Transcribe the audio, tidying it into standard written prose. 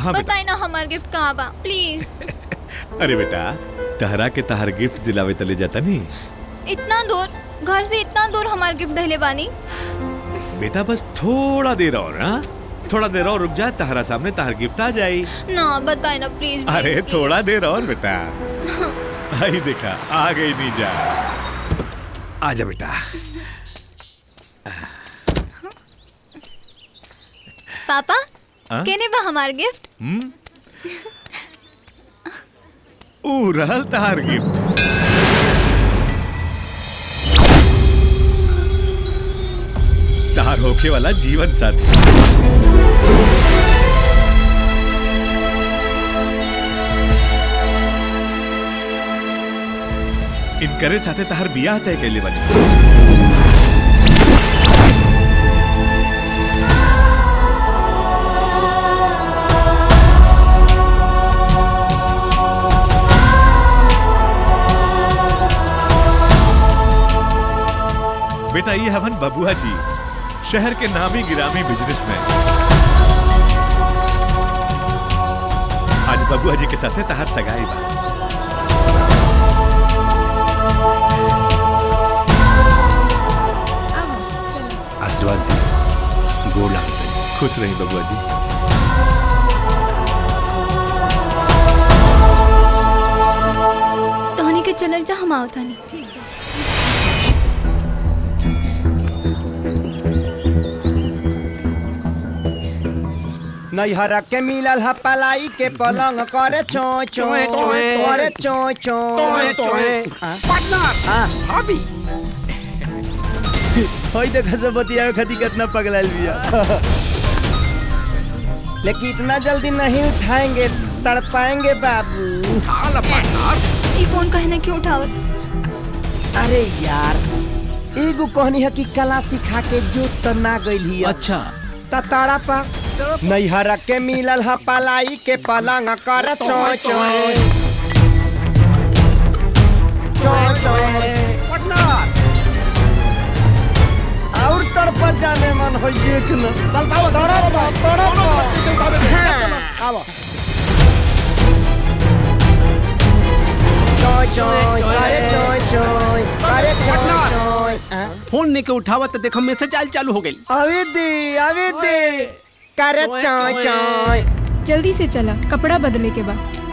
हाँ बताई ना हमार गिफ्ट कहाँ बा प्लीज। अरे बेटा तहरा के तहर गिफ्ट दिलावे तले जाता नहीं। इतना दूर, घर से इतना दूर हमार गिफ्ट दहले बानी। बेटा बस थोड़ा देर और, हाँ थोड़ा देर और रुक जा, तहरा सामने तहर गिफ्ट आ जाई। ना बताई ना प्लीज। अरे थोड़ा देर और बेटा। आई देखा आ गई नीजा। आजा बेटा। पापा केने बा हमार गिफ्ट? ऊ रहल तहार गिफ्ट। तहार होके वाला जीवन साथी। इनकरे साथे तहार बियाह तय कैले बनी। बेटा ये हवन बबुआ जी, शहर के नामी गिरामी बिजनेसमैन। आज बबुआ जी के साथ तहार सगाई बा। आशीर्वाद दी, गोड़ लागते। खुश रही बबुआ जी। तोहनी के चलल जा, हम आवता नहीं। ठीक है। नैहरा के मिलल ह पलाई के पलंग करे चोय चोय करे चोय चोय। पार्टनर भाभी होई देखा सब बतिया खाती कितना पगलाइल बिया। लेकिन इतना जल्दी नहीं उठाएंगे, तड़पाएंगे बाबू। हाला पार्टनर। ये फोन कहने क्यों उठावत? अरे यार एगो कहनी है कि कला सिखा के जो तना गइल। अच्छा तारा पा नैहरा के मिलल ह पलाई के पलंग कर चोय चोय चोय चोय। पार्टनर और तड़प जाने मन हो देख न। तड़पाओ चोय चोय अरे चोय चोय अरे चोय चोय। फोन नहीं के उठावा तो देखो मैसेज आल चालू हो गई। अवे दे करे चोय चोय। जल्दी से चला, कपड़ा बदले के बाद।